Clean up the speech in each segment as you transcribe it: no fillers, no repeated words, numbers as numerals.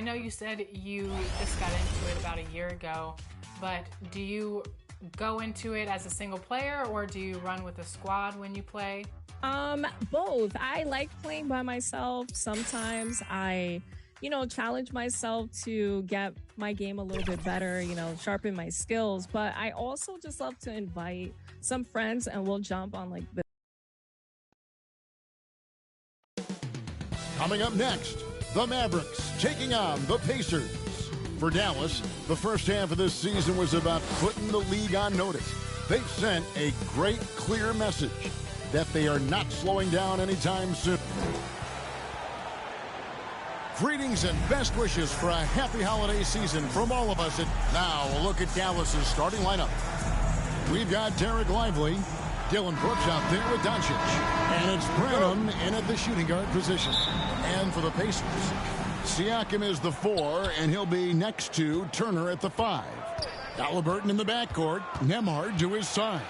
know you said you just got into it about a year ago, but do you go into it as a single player or do you run with a squad when you play? Both. I like playing by myself. Sometimes I, challenge myself to get my game a little bit better, sharpen my skills. But I also just love to invite some friends and we'll jump on like the. Coming up next, the Mavericks taking on the Pacers. For Dallas, the first half of this season was about putting the league on notice. They've sent a great, clear message that they are not slowing down anytime soon. Greetings and best wishes for a happy holiday season from all of us. And now a look at Dallas's starting lineup. We've got Derek Lively, Dylan Brooks out there with Doncic, and it's Branham in at the shooting guard position. And for the Pacers, Siakam is the 4, and he'll be next to Turner at the 5. Halliburton in the backcourt, Nembhard to his side.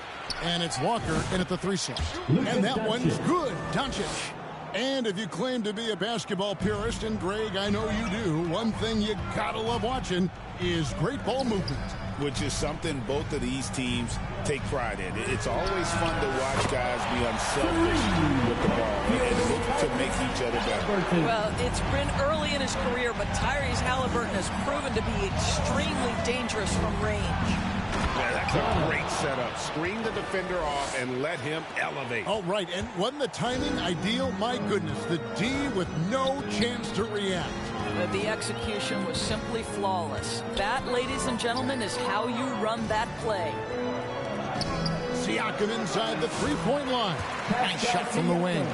And it's Walker in at the 3 slot. And that one's good, Doncic. And if you claim to be a basketball purist, and Greg, I know you do, one thing you gotta love watching is great ball movement. Which is something both of these teams take pride in. It's always fun to watch guys be unselfish with the ball and look to make each other better. Well, it's been early in his career, but Tyrese Halliburton has proven to be extremely dangerous from range. Yeah, that's a great setup. Screen the defender off and let him elevate. All right, and wasn't the timing ideal? My goodness, the D with no chance to react. The execution was simply flawless. That, ladies and gentlemen, is how you run that play. Siakam inside the three-point line. Nice shot from the wing.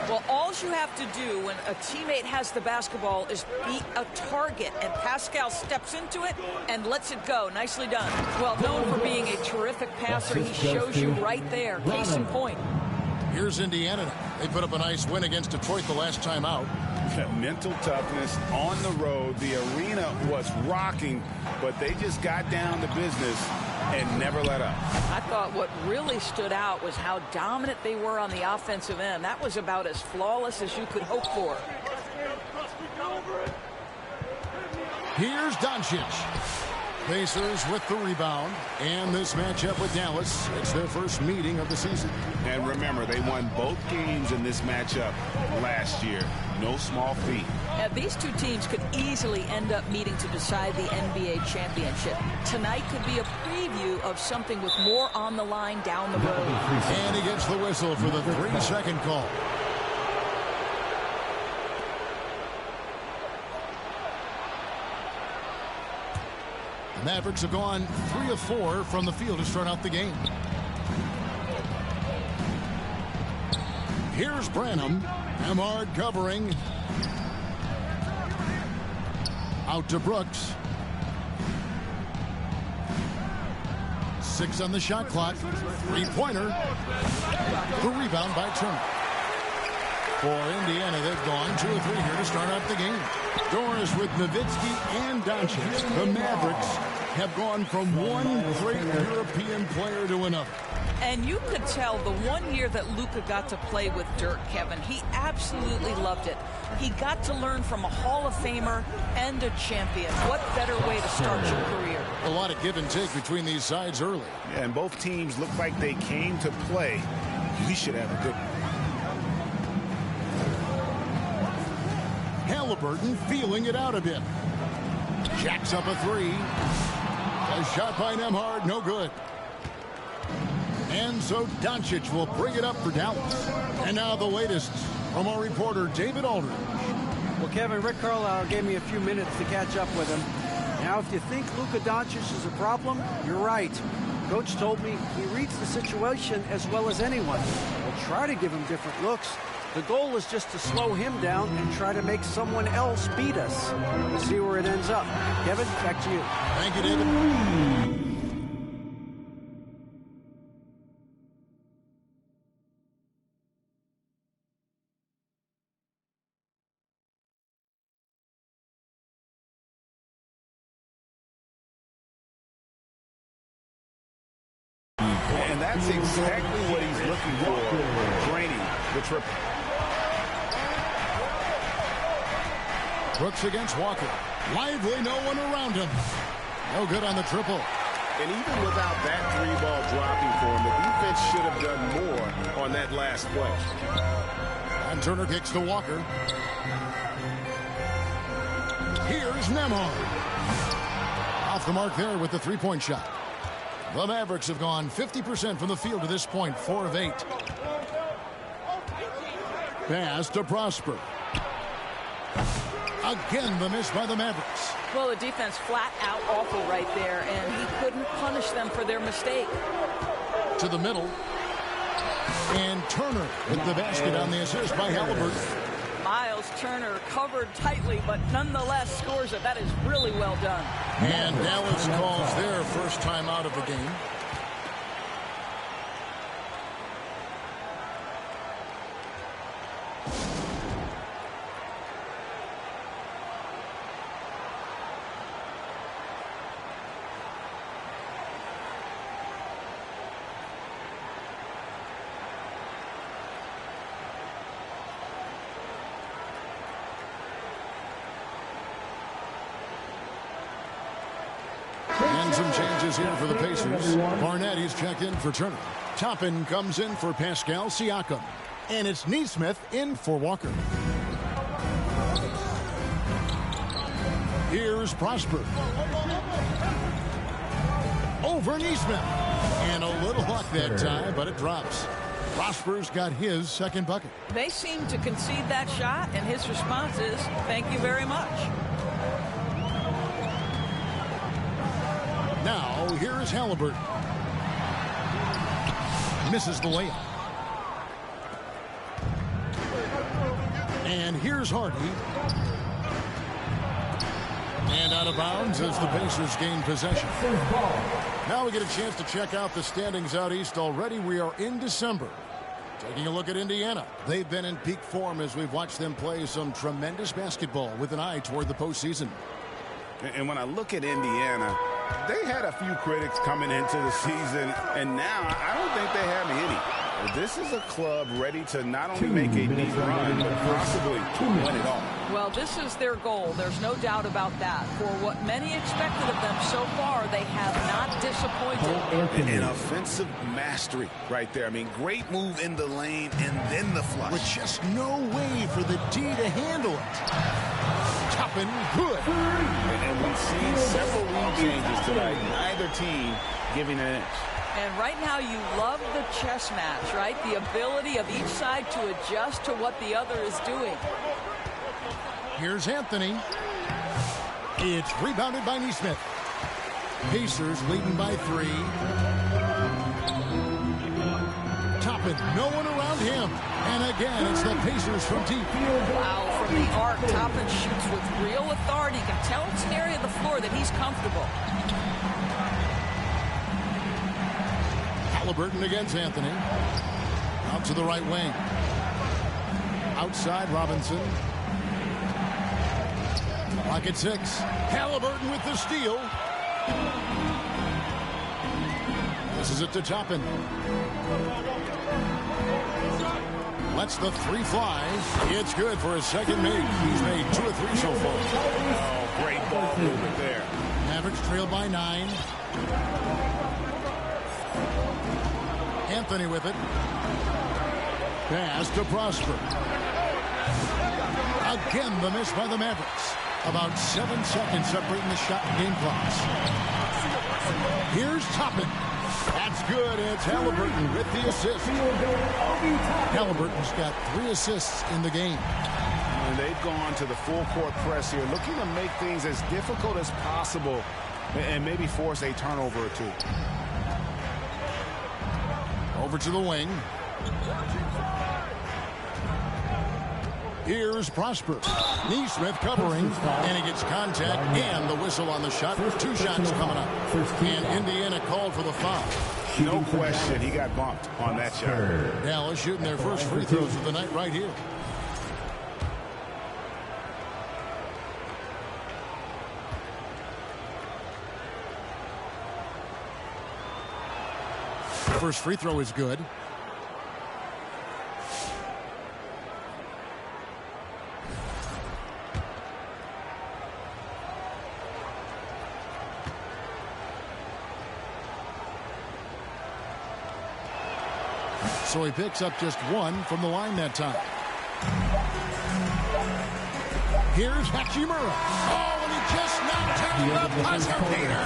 Well, all you have to do when a teammate has the basketball is be a target, and Pascal steps into it and lets it go. Nicely done. Well, known for being a terrific passer, he shows you right there. Case in point. Here's Indiana. They put up a nice win against Detroit the last time out. Mental toughness on the road. The arena was rocking, but they just got down to business and never let up. I thought what really stood out was how dominant they were on the offensive end. That was about as flawless as you could hope for. Here's Doncic. Pacers with the rebound, and this matchup with Dallas, it's their first meeting of the season. And remember, they won both games in this matchup last year. No small feat. These two teams could easily end up meeting to decide the NBA championship. Tonight could be a preview of something with more on the line down the road. And he gets the whistle for the 3-second call. The Mavericks have gone 3 of 4 from the field to start out the game. Here's Branham. Nembhard covering. Out to Brooks. 6 on the shot clock. Three-pointer. The rebound by Turner. For Indiana, they've gone 2 of 3 here to start out the game. Doris with Nowitzki and Doncic. The Mavericks have gone from one great European player to another. And you could tell the one year that Luka got to play with Dirk, Kevin, he absolutely loved it. He got to learn from a Hall of Famer and a champion. What better way to start your career? A lot of give and take between these sides early. Yeah, and both teams look like they came to play. We should have a good one. Halliburton feeling it out a bit. Jacks up a 3. A shot by Nembhard, no good. And so Doncic will bring it up for Dallas. And now the latest from our reporter, David Aldridge. Well, Kevin, Rick Carlisle gave me a few minutes to catch up with him. Now, if you think Luka Doncic is a problem, you're right. Coach told me he reads the situation as well as anyone. We'll try to give him different looks. The goal is just to slow him down and try to make someone else beat us. We'll see where it ends up. Kevin, back to you. Thank you, David. And that's exactly what he's looking for, draining the triple. Brooks against Walker. Lively, no one around him. No good on the triple. And even without that three-ball dropping for him, the defense should have done more on that last play. And Turner kicks to Walker. Here's Nembhard. Off the mark there with the three-point shot. The Mavericks have gone 50% from the field to this point, 4 of 8. Pass to Prosper. Again, the miss by the Mavericks. Well, the defense flat out awful right there, and he couldn't punish them for their mistake. To the middle. And Turner with the basket on the assist by Halliburton. Miles Turner covered tightly, but nonetheless scores it. That is really well done. And Dallas calls their first time out of the game. And some changes here for the Pacers. Barnett, he's checked in for Turner. Toppin comes in for Pascal Siakam. And it's Nesmith in for Walker. Here's Prosper. Over Nesmith. And a little luck that time, but it drops. Prosper's got his second bucket. They seem to concede that shot, and his response is, thank you very much. Now, here is Halliburton. Misses the layup. And here's Hardy. And out of bounds as the Pacers gain possession. Now we get a chance to check out the standings out east already. We are in December. Taking a look at Indiana. They've been in peak form as we've watched them play some tremendous basketball with an eye toward the postseason. And when I look at Indiana, they had a few critics coming into the season, and now I don't think they have any. This is a club ready to not only make a deep run, but possibly win it all. Well, this is their goal. There's no doubt about that. For what many expected of them so far, they have not disappointed. An offensive mastery right there. I mean, great move in the lane and then the flush. With just no way for the D to handle it. Toppin, good. And we've seen several lead changes tonight. Neither team giving an inch. And right now you love the chess match, right? The ability of each side to adjust to what the other is doing. Here's Anthony. It's rebounded by Nesmith. Pacers leading by 3. Toppin, no one around him. And again, it's the Pacers from deep. Wow, from the arc, Toppin shoots with real authority. You can tell it's an area of the floor that he's comfortable. Halliburton against Anthony. Out to the right wing. Outside Robinson. Clock at 6. Halliburton with the steal. This is it to Toppin. Lets the 3 fly. It's good for his second make. He's made 2 or 3 so far. Oh, great ball movement there. Mavericks trailed by 9. Anthony with it. Pass to Prosper. Again, the miss by the Mavericks. About 7 seconds separating the shot and game clocks. Here's Toppin. That's good. It's Halliburton with the assist. Halliburton's got 3 assists in the game. And they've gone to the full court press here, looking to make things as difficult as possible and maybe force a turnover or 2. Over to the wing. Here's Prosper. Nesmith covering, and he gets contact and the whistle on the shot. 2 shots coming up. And Indiana called for the foul. No question, he got bumped on that shot. Dallas shooting their first free throws of the night right here. First free throw is good. So he picks up just one from the line that time. Here's Hachimura. Oh, and he just knocked down the buzzer beater.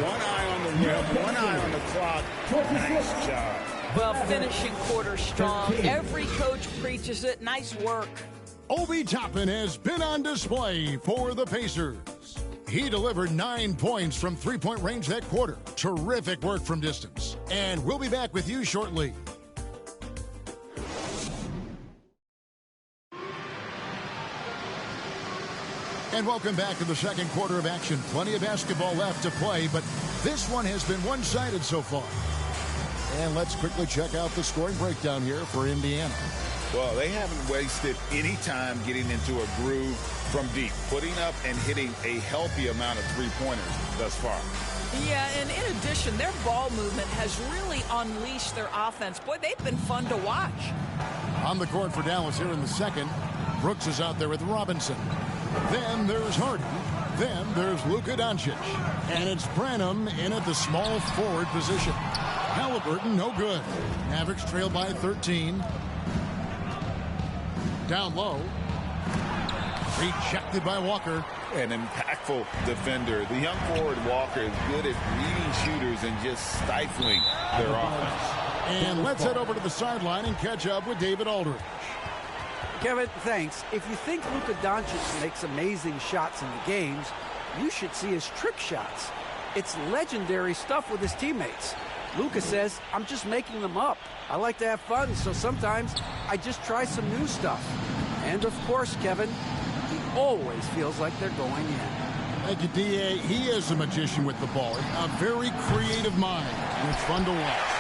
One eye on the rim, one eye on the clock. Nice job. Well, finishing quarter strong. Every coach preaches it. Nice work. Obi Toppin has been on display for the Pacers. He delivered 9 points from three-point range that quarter. Terrific work from distance. And we'll be back with you shortly. And welcome back to the second quarter of action. Plenty of basketball left to play, but this one has been one-sided so far. And let's quickly check out the scoring breakdown here for Indiana. Well, they haven't wasted any time getting into a groove from deep, putting up and hitting a healthy amount of three-pointers thus far. Yeah, and in addition, their ball movement has really unleashed their offense. Boy, they've been fun to watch. On the court for Dallas here in the second, Brooks is out there with Robinson. Then there's Harden. Then there's Luka Doncic. And it's Branham in at the small forward position. Halliburton, no good. Mavericks trail by 13. Down low. Rejected by Walker. An impactful defender. The young forward Walker is good at reading shooters and just stifling their offense. And let's head over to the sideline and catch up with David Aldridge. Kevin, thanks. If you think Luka Doncic makes amazing shots in the games, you should see his trick shots. It's legendary stuff with his teammates. Luka says, I'm just making them up. I like to have fun, so sometimes I just try some new stuff. And of course, Kevin, he always feels like they're going in. Thank you, D.A. He is a magician with the ball. A very creative mind. And it's fun to watch.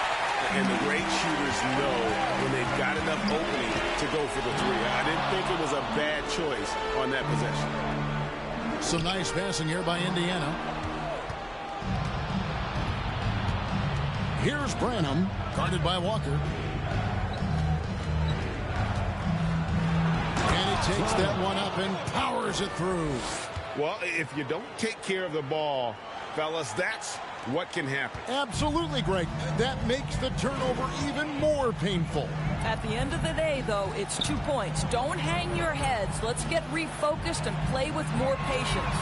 And the great shooters know when they've got enough opening to go for the three. I didn't think it was a bad choice on that possession. Some nice passing here by Indiana. Here's Branham, guarded by Walker. And he takes that one up and powers it through. Well, if you don't take care of the ball, fellas, that's what can happen. Absolutely, Greg. That makes the turnover even more painful. At the end of the day, though, it's 2 points. Don't hang your heads. Let's get refocused and play with more patience.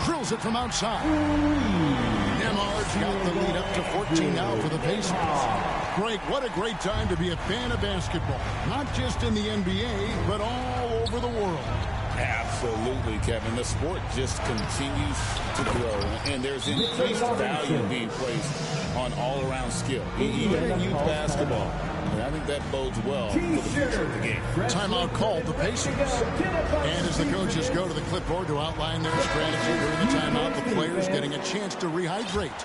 Drills it from outside. Nemard's got the lead up to 14 now for the Pacers. Greg, what a great time to be a fan of basketball. Not just in the NBA, but all over the world. Absolutely, Kevin. The sport just continues to grow, and there's increased value being placed on all-around skill, even in youth basketball. And I think that bodes well for the future of the game. Timeout called the Pacers. And as the coaches go to the clipboard to outline their strategy during the timeout, the players getting a chance to rehydrate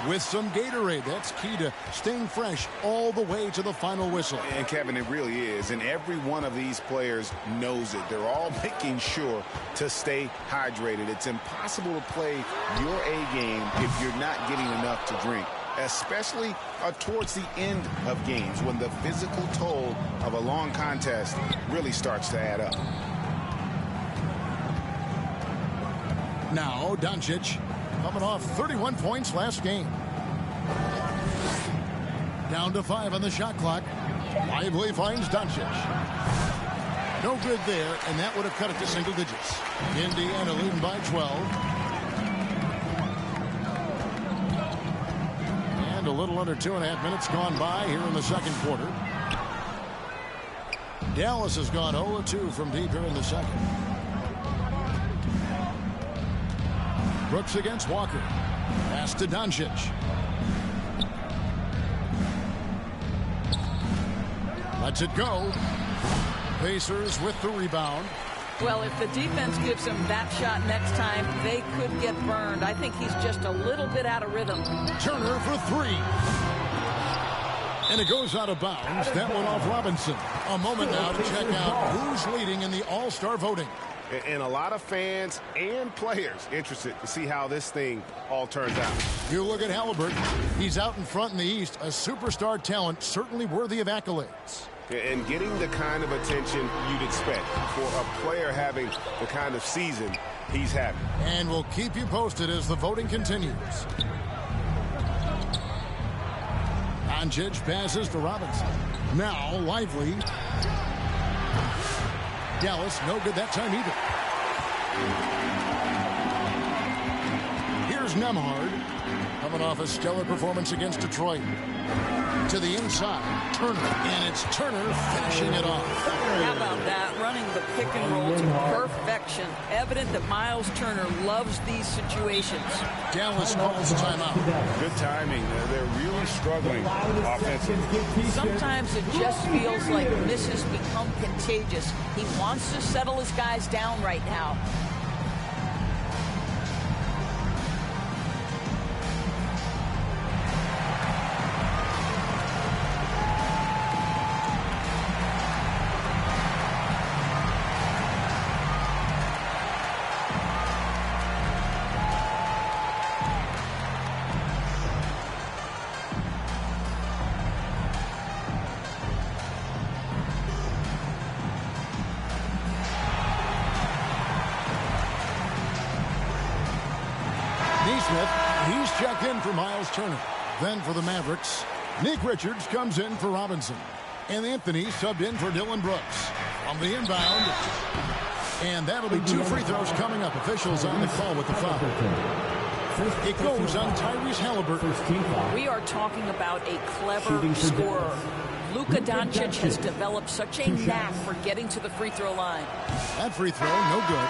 with some Gatorade. That's key to staying fresh all the way to the final whistle. And Kevin, it really is. And every one of these players knows it. They're all making sure to stay hydrated. It's impossible to play your A game if you're not getting enough to drink, especially towards the end of games when the physical toll of a long contest really starts to add up. Now Doncic, coming off 31 points last game. Down to 5 on the shot clock. Lively finds Doncic. No good there, and that would have cut it to single digits. Indiana leading by 12. And a little under 2.5 minutes gone by here in the second quarter. Dallas has gone 0-2 from deep here in the second. Brooks against Walker. Pass to Doncic. Lets it go. Pacers with the rebound. Well, if the defense gives him that shot next time, they could get burned. I think he's just a little bit out of rhythm. Turner for 3. And it goes out of bounds. That one off Robinson. A moment now to check out who's leading in the All-Star voting. And a lot of fans and players interested to see how this thing all turns out. You look at Halliburton. He's out in front in the East. A superstar talent, certainly worthy of accolades. And getting the kind of attention you'd expect for a player having the kind of season he's having. And we'll keep you posted as the voting continues. Doncic passes to Robinson. Now Lively. Dallas, no good that time either. Here's Nemhard, coming off a stellar performance against Detroit. To the inside, Turner, and it's Turner finishing it off. How about that? Running the pick and roll to perfection. Evident that Miles Turner loves these situations. Dallas calls timeout. Good timing. They're really struggling offensively. Sometimes it just feels like misses become contagious. He wants to settle his guys down right now. He's checked in for Miles Turner. Then for the Mavericks, Nick Richards comes in for Robinson. And Anthony subbed in for Dylan Brooks. On the inbound. And that'll be 2 free throws coming up. Officials on the call with the foul. It goes on Tyrese Halliburton. We are talking about a clever scorer. Luka Doncic has developed such a knack for getting to the free throw line. That free throw, no good.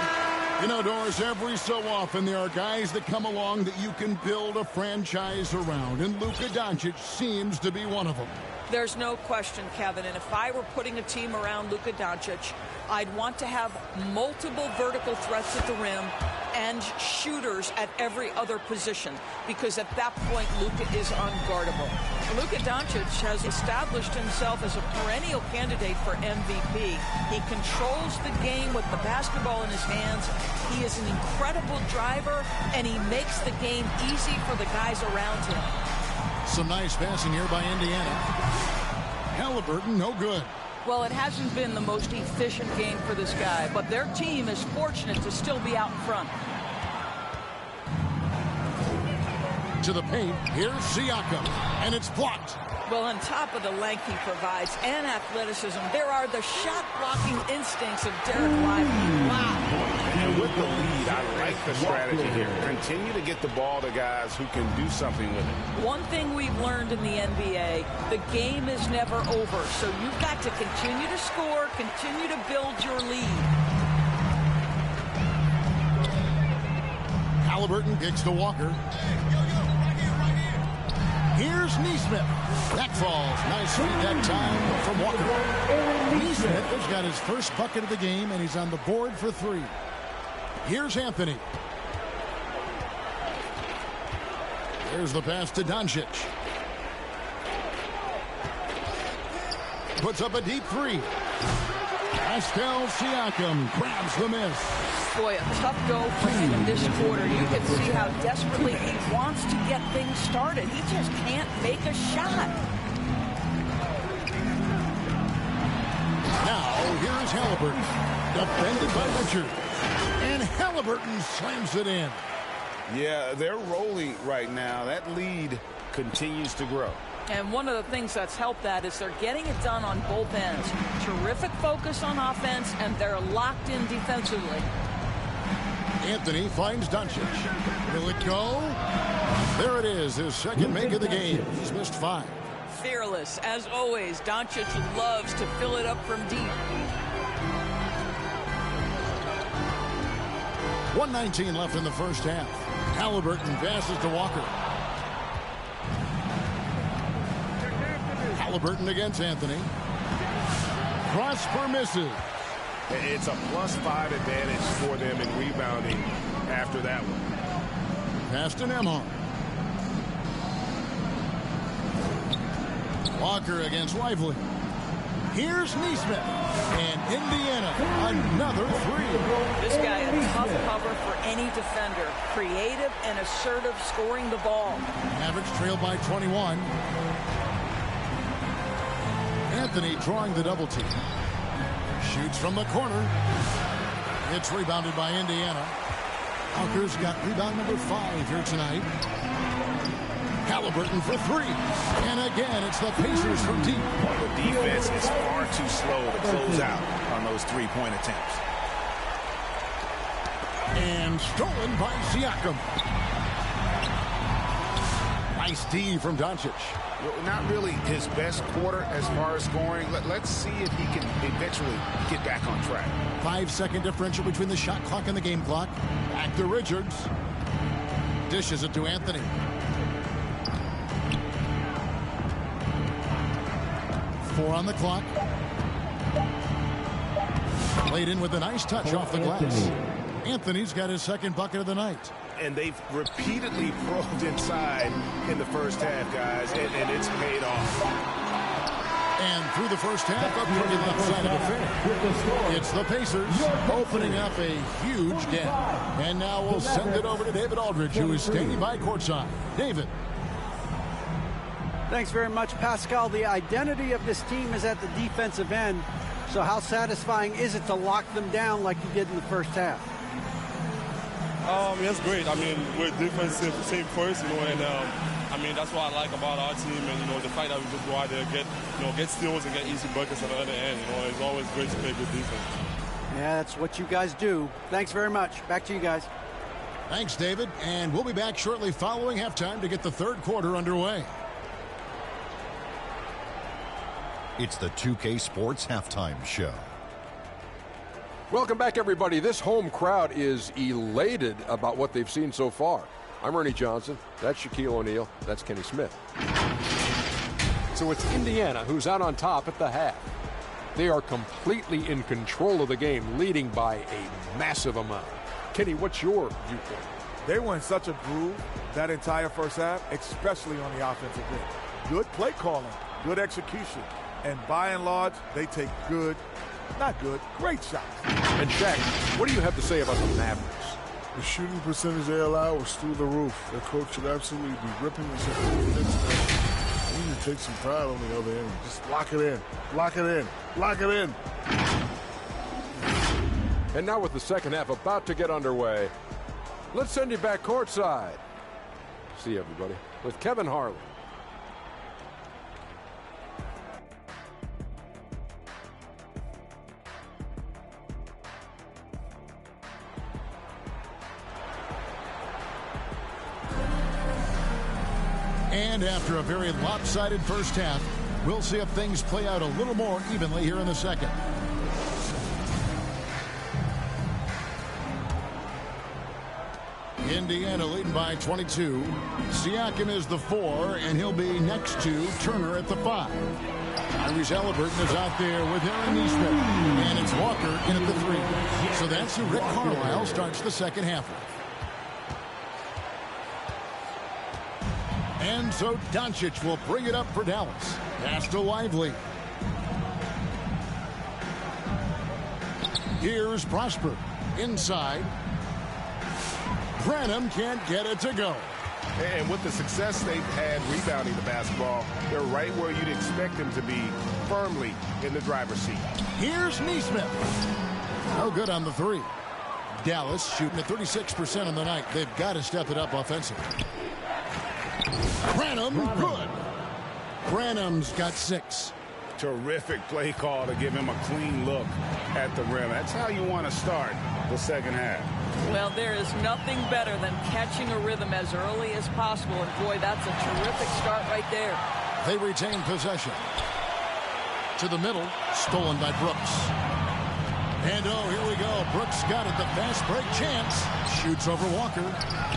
You know, Doris, every so often there are guys that come along that you can build a franchise around, and Luka Doncic seems to be one of them. There's no question, Kevin, and if I were putting a team around Luka Doncic, I'd want to have multiple vertical threats at the rim and shooters at every other position, because at that point, Luka is unguardable. Luka Doncic has established himself as a perennial candidate for MVP. He controls the game with the basketball in his hands. He is an incredible driver, and he makes the game easy for the guys around him. Some nice passing here by Indiana. Halliburton, no good. Well, it hasn't been the most efficient game for this guy, but their team is fortunate to still be out in front. To the paint, here's Siakam, and it's blocked. Well, on top of the length he provides and athleticism, there are the shot-blocking instincts of Derek Lively. Wow. And with the lead, I like the strategy here. Continue to get the ball to guys who can do something with it. One thing we've learned in the NBA, the game is never over, so you've got to continue to score, continue to build your lead. Halliburton kicks to Walker. Here's Nesmith. That falls. Nice feed that time from Walker. Nesmith has got his first bucket of the game, and he's on the board for 3. Here's Anthony. Here's the pass to Doncic. Puts up a deep 3. Pascal Siakam grabs the miss. Boy, a tough go for him in this quarter. You can see how desperately he wants to get things started. He just can't make a shot. Now, here's Halliburton. Defended by Richard. And Halliburton slams it in. Yeah, they're rolling right now. That lead continues to grow. And one of the things that's helped that is they're getting it done on both ends. Terrific focus on offense, and they're locked in defensively. Anthony finds Doncic. Will it go? There it is, his second make of the game. He's missed 5. Fearless. As always, Doncic loves to fill it up from deep. 1:19 left in the first half. Halliburton passes to Walker. Halliburton against Anthony. Prosper misses. It's a +5 advantage for them in rebounding after that one. Pass to Nemhard. Walker against Lively. Here's Nesmith. And Indiana, another 3. This guy a tough cover for any defender. Creative and assertive scoring the ball. Mavericks trail by 21. Anthony drawing the double team. Shoots from the corner. It's rebounded by Indiana. Walker's got rebound number 5 here tonight. Halliburton for three. And again, it's the Pacers from deep. The defense is far too slow to close out on those three-point attempts. And stolen by Siakam. Nice D from Doncic. Not really his best quarter as far as scoring. Let's see if he can eventually get back on track. 5-second differential between the shot clock and the game clock. Back to Richards. Dishes it to Anthony. Four on the clock. Played in with a nice touch off the glass. Anthony's got his second bucket of the night. And they've repeatedly probed inside in the first half, guys, and it's paid off. And through the first half, up from the left side of the field, it's the Pacers opening up a huge gap. And now we'll send it over to David Aldridge, who is standing by courtside. David. Thanks very much, Pascal. The identity of this team is at the defensive end. So how satisfying is it to lock them down like you did in the first half? It's great. I mean, we're defensive team first, and I mean, that's what I like about our team, and the fact that we just go out there, get steals and get easy buckets at the other end. It's always great to play good defense. Yeah, that's what you guys do. Thanks very much. Back to you guys. Thanks, David, and we'll be back shortly following halftime to get the third quarter underway. It's the 2K Sports Halftime Show. Welcome back, everybody. This home crowd is elated about what they've seen so far. I'm Ernie Johnson. That's Shaquille O'Neal. That's Kenny Smith. So it's Indiana who's out on top at the half. They are completely in control of the game, leading by a massive amount. Kenny, what's your viewpoint? They were in such a groove that entire first half, especially on the offensive end. Good play calling, good execution, and by and large, they take great shots. And Shaq, what do you have to say about the Mavericks? The shooting percentage they allow was through the roof. Their coach should absolutely be ripping this up. They need to take some pride on the other end. Just lock it in. Lock it in. Lock it in. And now with the second half about to get underway, let's send you back courtside. See everybody with Kevin Harlan. And after a very lopsided first half, we'll see if things play out a little more evenly here in the second. Indiana leading by 22. Siakam is the 4, and he'll be next to Turner at the 5. Tyrese Halliburton is out there with Aaron Nesmith, and it's Walker in at the 3. So that's who Rick Carlisle starts the second half with. And so Doncic will bring it up for Dallas. Pass to Lively. Here's Prosper. Inside. Branham can't get it to go. And with the success they've had rebounding the basketball, they're right where you'd expect them to be, firmly in the driver's seat. Here's Nesmith. No good on the 3. Dallas shooting at 36% on the night. They've got to step it up offensively. Branham, good. Branham's got 6. Terrific play call to give him a clean look at the rim. That's how you want to start the second half. Well, there is nothing better than catching a rhythm as early as possible. And boy, that's a terrific start right there. They retain possession. To the middle, stolen by Brooks. And oh, here we go. Brooks got it. The fast break chance. Shoots over Walker.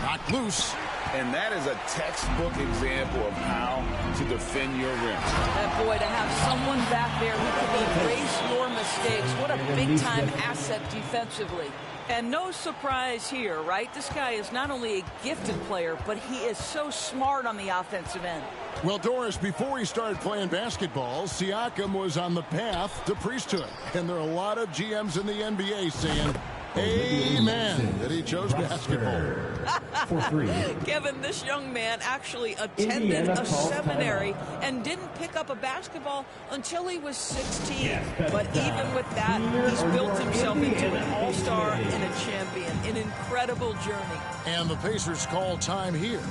Knocked loose. And that is a textbook example of how to defend your rim. And boy, to have someone back there who can erase your mistakes, what a big-time asset defensively. And no surprise here, right? This guy is not only a gifted player, but he is so smart on the offensive end. Well, Doris, before he started playing basketball, Siakam was on the path to priesthood. And there are a lot of GMs in the NBA saying, Amen that he chose basketball. For 3. Kevin, this young man actually attended a seminary and didn't pick up a basketball until he was 16. But even with that, he's built himself into an all-star and a champion. An incredible journey. And the Pacers call time here.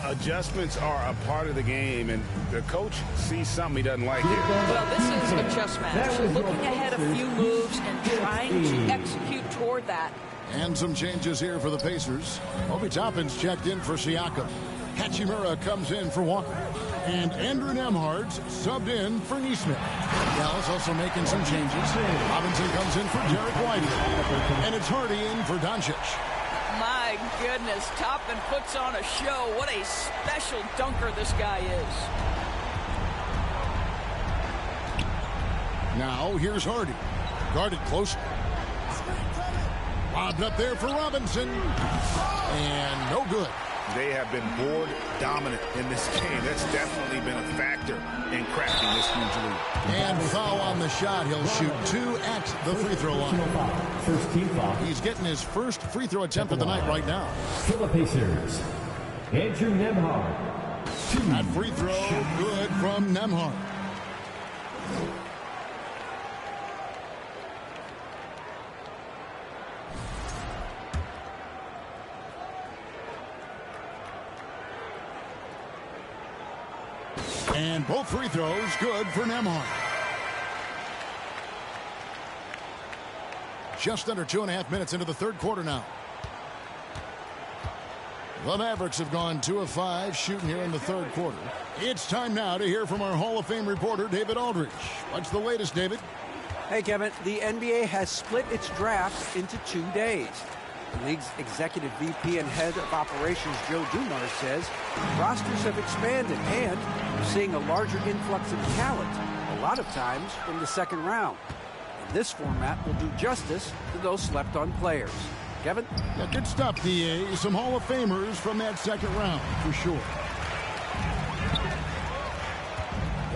Adjustments are a part of the game, and the coach sees something he doesn't like here. Well, this is a chess match. Looking ahead a few moves and trying to execute toward that. And some changes here for the Pacers. Obi Toppin's checked in for Siakam. Hachimura comes in for Walker. And Andrew Nembhard's subbed in for Neesmith. Dallas also making some changes. Robinson comes in for Derek White. And it's Hardy in for Doncic. My goodness, Toppin puts on a show. What a special dunker this guy is. Now here's Hardy. Guarded close. Lobbed up there for Robinson. And no good. They have been board dominant in this game. That's definitely been a factor in cracking this huge lead. And foul on the shot. He'll shoot 2 at the free throw line. First team foul. He's getting his first free throw attempt of the night right now. For the Pacers, Andrew Nembhard. That free throw good from Nembhard. And both free throws good for Nembhard. Just under 2.5 minutes into the third quarter now. The Mavericks have gone 2 of 5 shooting here in the third quarter. It's time now to hear from our Hall of Fame reporter, David Aldridge. What's the latest, David? Hey, Kevin, the NBA has split its draft into 2 days. The league's executive VP and head of operations, Joe Dumars, says rosters have expanded and we're seeing a larger influx of talent, a lot of times from the second round. And this format will do justice to those slept-on players. Kevin? Yeah, good stuff, DA. Some Hall of Famers from that second round, for sure.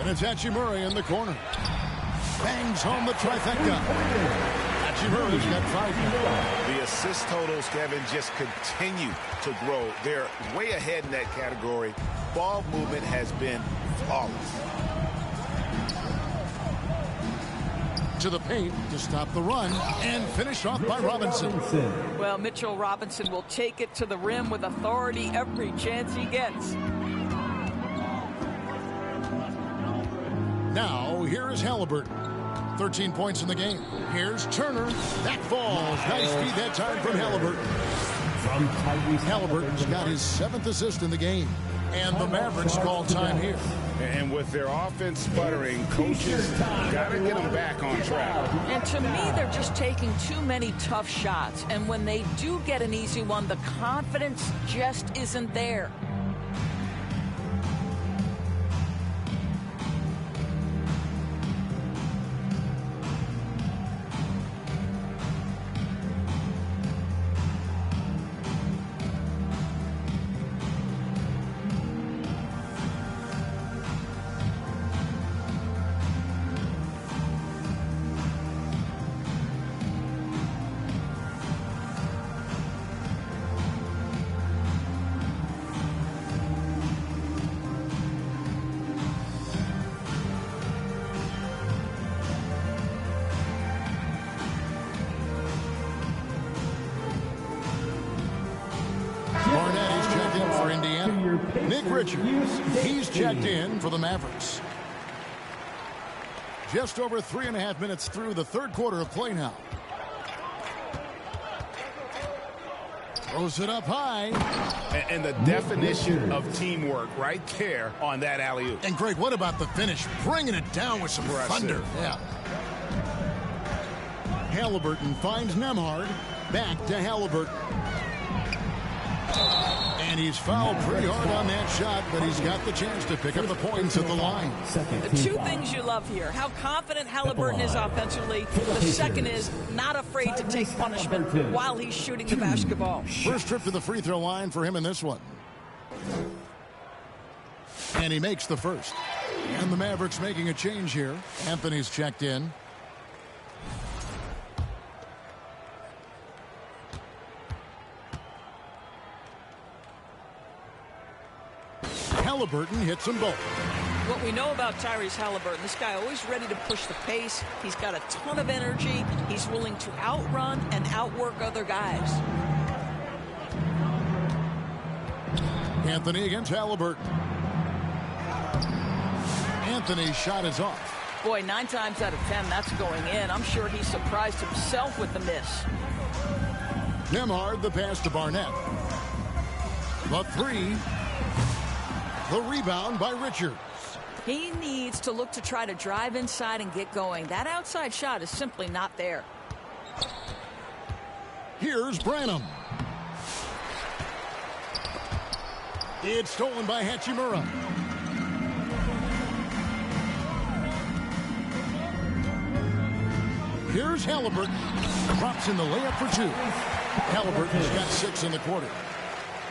And it's Hachimura in the corner. Bangs home the trifecta. Hachimura's got 5 now. The assist totals, Kevin, just continue to grow. They're way ahead in that category. Ball movement has been flawless. To the paint to stop the run and finished off by Robinson. Well, Mitchell Robinson will take it to the rim with authority every chance he gets. Now, here is Halliburton. 13 points in the game. Here's Turner. That falls. Nice feed that time from Halliburton. Halliburton's got his 7th assist in the game. And the Mavericks call time here. And with their offense sputtering, coaches got to get them back on track. And to me, they're just taking too many tough shots. And when they do get an easy one, the confidence just isn't there. Nick Richards, he's checked in for the Mavericks. Just over 3.5 minutes through the third quarter of play now. Throws it up high. And the definition of teamwork right there on that alley-oop. And Greg, what about the finish? Bringing it down with some thunder. Yeah. Halliburton finds Nembhard. Back to Halliburton. And he's fouled pretty hard on that shot, but he's got the chance to pick up the points at the line. The 2 things you love here, how confident Halliburton is offensively. The second is not afraid to take punishment while he's shooting the basketball. First trip to the free throw line for him in this one. And he makes the first. And the Mavericks making a change here. Anthony's checked in. Halliburton hits them both. What we know about Tyrese Halliburton, this guy always ready to push the pace. He's got a ton of energy. He's willing to outrun and outwork other guys. Anthony against Halliburton. Anthony's shot is off. Boy, 9 times out of 10, that's going in. I'm sure he surprised himself with the miss. Nembhard, the pass to Barnett. The three. The rebound by Richards. He needs to look to try to drive inside and get going. That outside shot is simply not there. Here's Branham. It's stolen by Hachimura. Here's Halliburton. Drops in the layup for 2. Halliburton's got 6 in the quarter.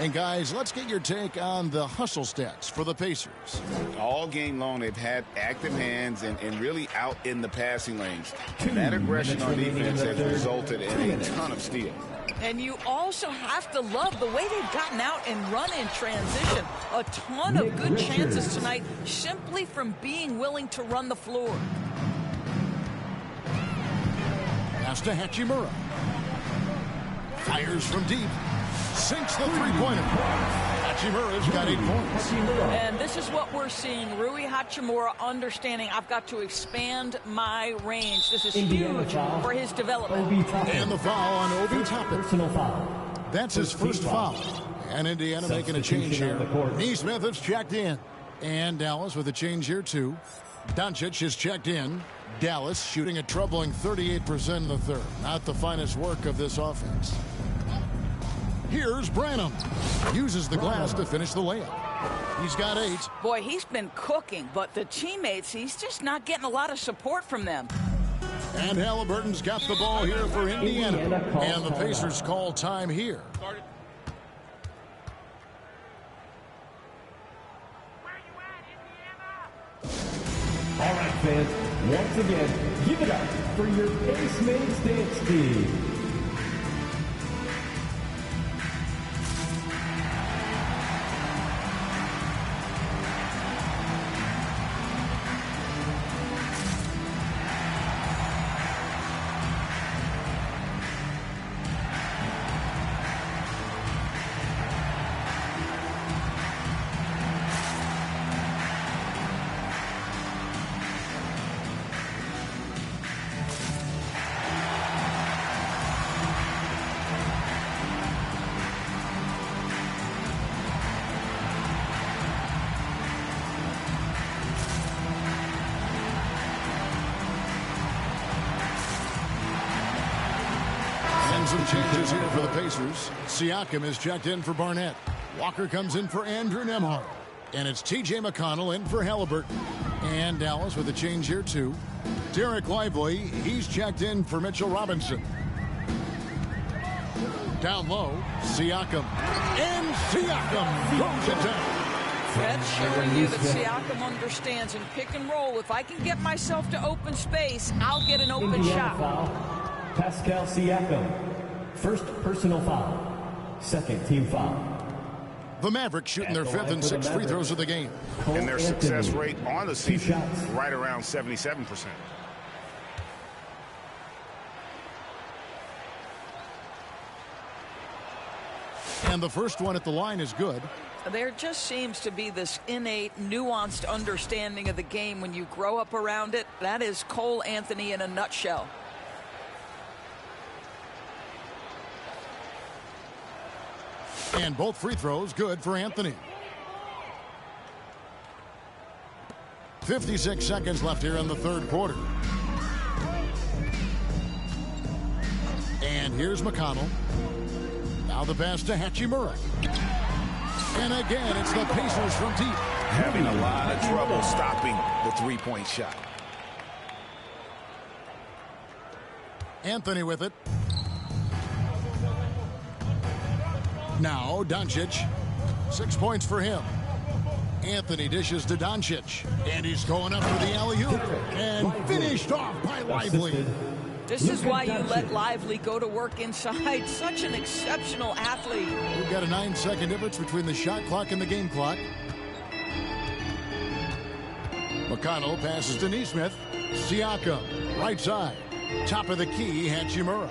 And guys, let's get your take on the hustle stats for the Pacers. All game long, they've had active hands and really out in the passing lanes. That aggression on defense has resulted in a ton of steals. And you also have to love the way they've gotten out and run in transition. A ton of good chances tonight simply from being willing to run the floor. Pass to Hachimura. Fires from deep. Sinks the three-pointer. Hachimura's got 8 points. And this is what we're seeing. Rui Hachimura understanding I've got to expand my range. This is huge for his development. And the foul on Obi Toppin. Personal foul. That's his first foul. And Indiana making a change here. Neesmith has checked in. And Dallas with a change here too. Doncic has checked in. Dallas shooting a troubling 38% in the third. Not the finest work of this offense. Here's Branham. Uses the glass to finish the layup. He's got 8. Boy, he's been cooking, but the teammates, he's just not getting a lot of support from them. And Halliburton's got the ball here for Indiana. And the Pacers call time here. All right, fans, once again, give it up for your Pace Mates Dance Team. Some changes here for the Pacers. Siakam is checked in for Barnett. Walker comes in for Andrew Nembhard. And it's T.J. McConnell in for Halliburton. And Dallas with a change here too. Derek Lively, he's checked in for Mitchell Robinson. Down low, Siakam. And Siakam throws it down. That's showing you that Siakam understands in pick and roll. If I can get myself to open space, I'll get an open shot. Foul. Pascal Siakam. First personal foul. Second team foul. The Mavericks shooting their 5th and 6th free throws of the game. And their success rate on the season right around 77%. And the first one at the line is good. There just seems to be this innate, nuanced understanding of the game when you grow up around it. That is Cole Anthony in a nutshell. And both free throws good for Anthony. 56 seconds left here in the third quarter. And here's McConnell. Now the pass to Hachimura. And again, it's the Pacers from deep. Having a lot of trouble stopping the three-point shot. Anthony with it. Now Doncic. 6 points for him. Anthony dishes to Doncic. And he's going up for the alley-oop. And finished off by Lively. This is why you let Lively go to work inside. Such an exceptional athlete. We've got a 9-second difference between the shot clock and the game clock. McConnell passes to Neesmith. Siakam, right side. Top of the key, Hachimura.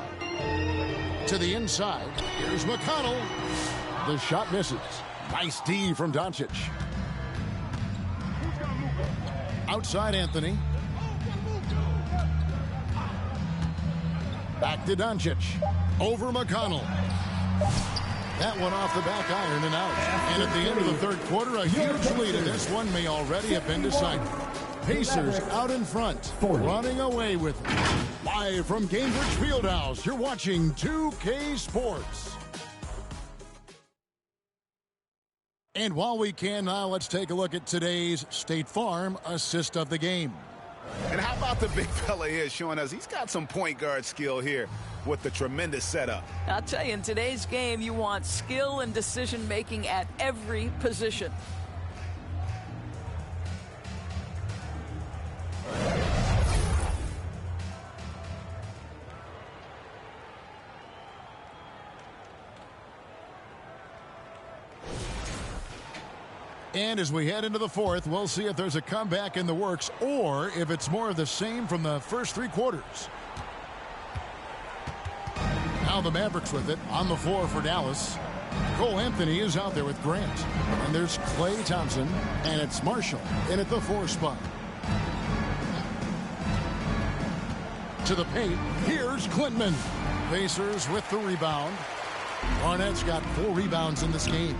To the inside, here's McConnell. The shot misses. Nice D from Doncic. Outside Anthony. Back to Doncic. Over McConnell. That one off the back iron and out. And at the end of the third quarter, a huge lead. And this one may already have been decided. Pacers out in front, running away with it. Live from Cambridge Fieldhouse, you're watching 2K Sports. And while we can now, let's take a look at today's State Farm assist of the game. And how about the big fella here showing us he's got some point guard skill here with the tremendous setup. I'll tell you, in today's game, you want skill and decision-making at every position. And as we head into the fourth, we'll see if there's a comeback in the works or if it's more of the same from the first three quarters. Now the Mavericks with it on the floor for Dallas. Cole Anthony is out there with Grant. And there's Klay Thompson, and it's Marshall in at the 4 spot. To the paint, here's Klintman. Pacers with the rebound. Barnett's got 4 rebounds in this game.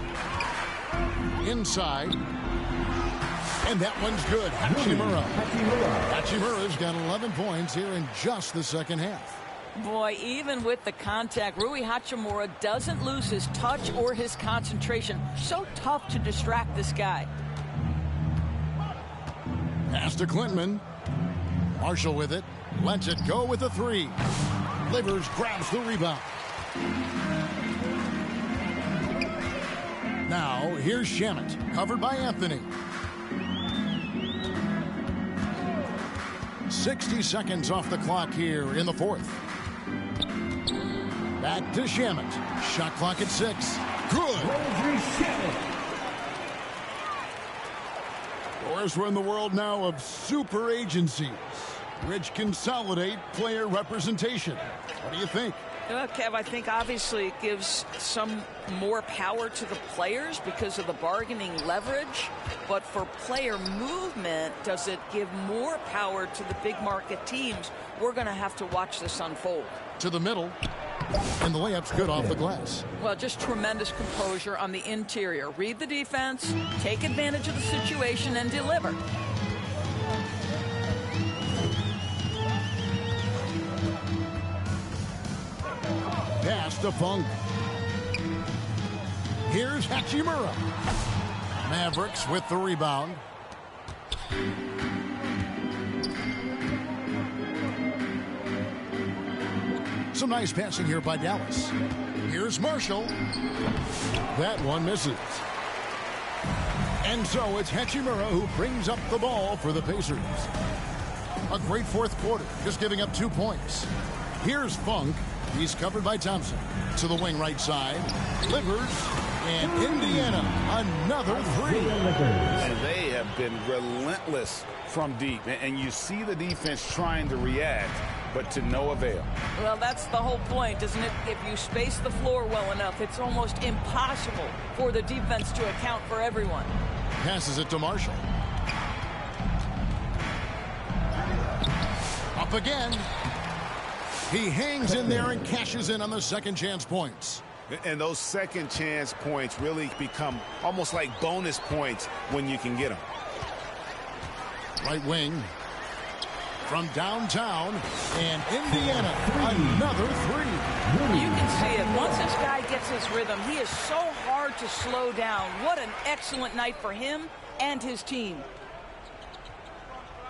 Inside. And that one's good. Hachimura's got 11 points here in just the second half. Boy, even with the contact, Rui Hachimura doesn't lose his touch or his concentration. So tough to distract this guy. Pass to Klintman. Marshall with it. Lets it go with the 3. Livers grabs the rebound. Now, here's Shamet, covered by Anthony. 60 seconds off the clock here in the fourth. Back to Shamet. Shot clock at 6. Good. Of course, we're in the world now of super agencies, which consolidate player representation. What do you think? Well, Kev, I think obviously it gives some more power to the players because of the bargaining leverage. But for player movement, does it give more power to the big market teams? We're going to have to watch this unfold. To the middle. And the layup's good off the glass. Well, just tremendous composure on the interior. Read the defense, take advantage of the situation, and deliver. Pass to Funk. Here's Hachimura. Mavericks with the rebound. Some nice passing here by Dallas. Here's Marshall. That one misses. And so it's Hachimura who brings up the ball for the Pacers. A great fourth quarter, just giving up 2 points. Here's Funk. He's covered by Thompson. To the wing right side. Livers. And Indiana, another 3. And they have been relentless from deep. And you see the defense trying to react, but to no avail. Well, that's the whole point, isn't it? If you space the floor well enough, it's almost impossible for the defense to account for everyone. Passes it to Marshall. Up again. He hangs in there and cashes in on the second chance points. And those second chance points really become almost like bonus points when you can get them. Right wing. From downtown. And Indiana, another 3. You can see it. Once this guy gets his rhythm, he is so hard to slow down. What an excellent night for him and his team.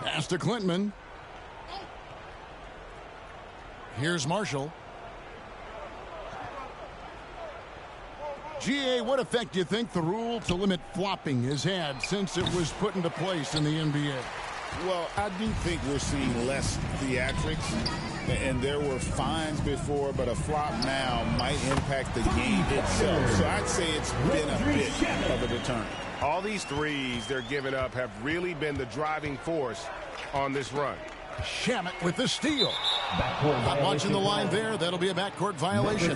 Pass to Klintman. Here's Marshall. GA, what effect do you think the rule to limit flopping has had since it was put into place in the NBA? Well, I do think we're seeing less theatrics. And there were fines before, but a flop now might impact the game itself. So I'd say it's been a bit of a deterrent. All these threes they're giving up have really been the driving force on this run. Shamet with the steal. Not watching the line there. That'll be a backcourt violation.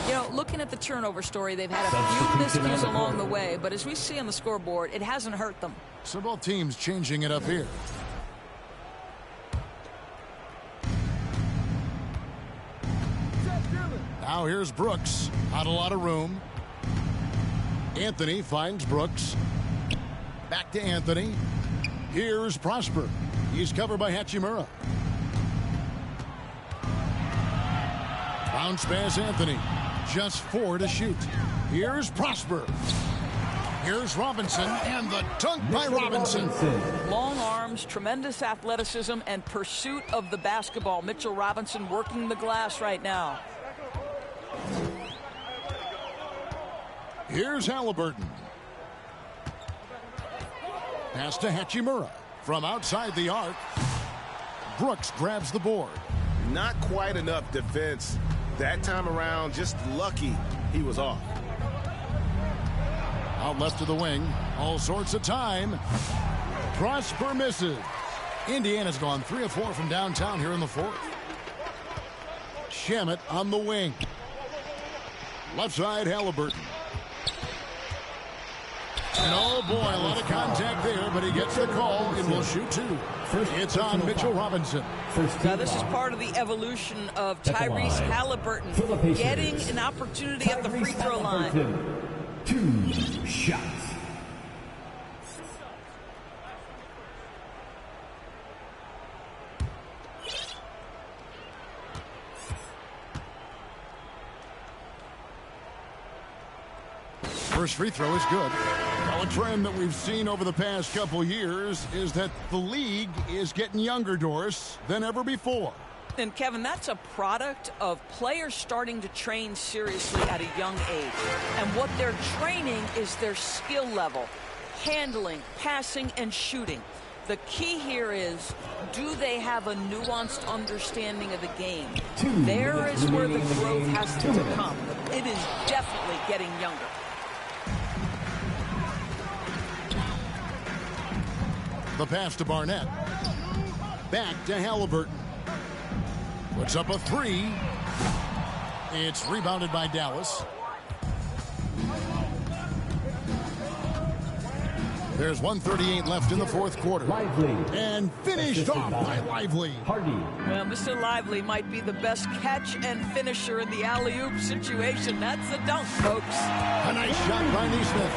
You know, looking at the turnover story, they've had a few miscues along the way, but as we see on the scoreboard, it hasn't hurt them. So both teams changing it up here. Now here's Brooks. Not a lot of room. Anthony finds Brooks. Back to Anthony. Here's Prosper. He's covered by Hachimura. Bounce pass Anthony. Just 4 to shoot. Here's Prosper. Here's Robinson, and the dunk by Robinson. Long arms, tremendous athleticism, and pursuit of the basketball. Mitchell Robinson working the glass right now. Here's Halliburton. Pass to Hachimura. From outside the arc, Brooks grabs the board. Not quite enough defense that time around. Just lucky he was off. Out left to the wing. All sorts of time. Prosper misses. Indiana's gone 3 of 4 from downtown here in the fourth. Shamet on the wing. Left side, Halliburton. And oh boy, a lot of contact there, but he gets the call and will shoot 2. It's on Mitchell Robinson. Now this is part of the evolution of Tyrese Halliburton getting an opportunity at the free throw line. 2 shots. First free throw is good. Well, a trend that we've seen over the past couple years is that the league is getting younger, Doris, than ever before. And Kevin, that's a product of players starting to train seriously at a young age. And what they're training is their skill level, handling, passing, and shooting. The key here is, do they have a nuanced understanding of the game? There is where the growth has to come. It is definitely getting younger. The pass to Barnett. Back to Halliburton. Puts up a 3. It's rebounded by Dallas. There's 1:38 left in the fourth quarter. Lively. And finished off by Lively. Hardy. Well, Mr. Lively might be the best catch and finisher in the alley-oop situation. That's a dunk, folks. A nice shot by Neesmith.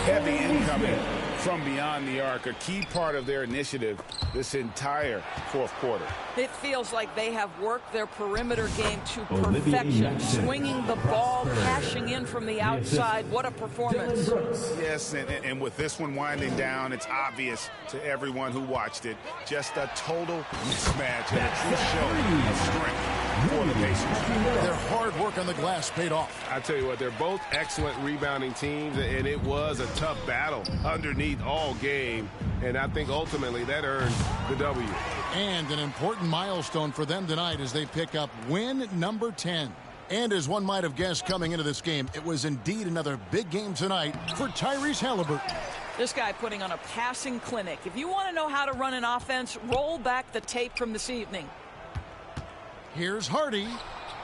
Heavy incoming from beyond the arc, a key part of their initiative this entire fourth quarter. It feels like they have worked their perimeter game to perfection, swinging the ball, cashing in from the outside. What a performance. Yes, and with this one winding down, it's obvious to everyone who watched it. Just a total mismatch and a true show of strength for the Pacers. Their hard work on the glass paid off. I tell you what, they're both excellent rebounding teams, and it was a tough battle underneath all game, and I think ultimately that earned the W. And an important milestone for them tonight as they pick up win number 10. And as one might have guessed coming into this game, it was indeed another big game tonight for Tyrese Halliburton. This guy putting on a passing clinic. If you want to know how to run an offense, roll back the tape from this evening. Here's Hardy.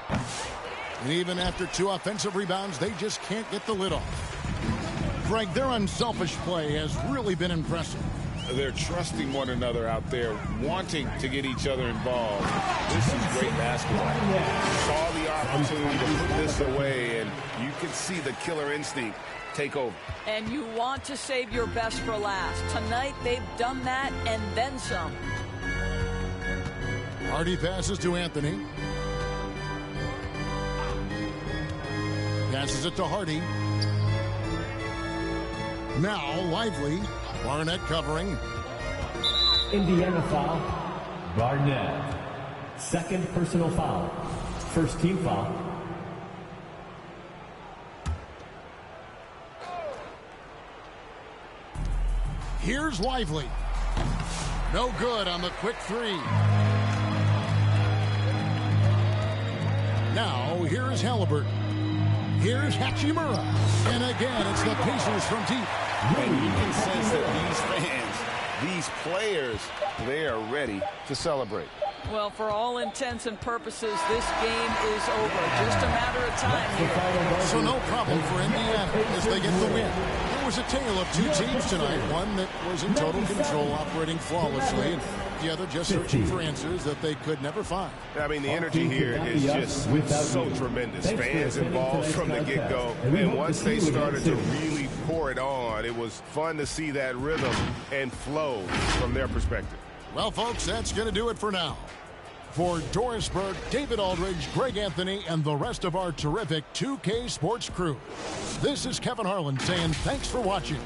And even after 2 offensive rebounds, they just can't get the lid off. Frank, their unselfish play has really been impressive. They're trusting one another out there, wanting to get each other involved. This is great basketball. Saw the opportunity to put this away, and you can see the killer instinct take over. And you want to save your best for last. Tonight, they've done that and then some. Hardy passes to Anthony. Passes it to Hardy. Now Lively. Barnett covering. Indiana foul. Barnett. Second personal foul. First team foul. Here's Lively. No good on the quick 3. Here's Halliburton. Here's Hachimura. And again, it's the Pacers from deep. And you can sense that these fans, these players, they are ready to celebrate. Well, for all intents and purposes, this game is over. Just a matter of time here. So no problem for Indiana as they get the win. It was a tale of two teams tonight. One that was in total control, operating flawlessly, and the other just searching for answers that they could never find. I mean, the energy here is just so tremendous. Fans involved from the get-go. And once they started to really pour it on, it was fun to see that rhythm and flow from their perspective. Well, folks, that's going to do it for now. For Doris Burke, David Aldridge, Greg Anthony, and the rest of our terrific 2K Sports crew, this is Kevin Harlan saying thanks for watching.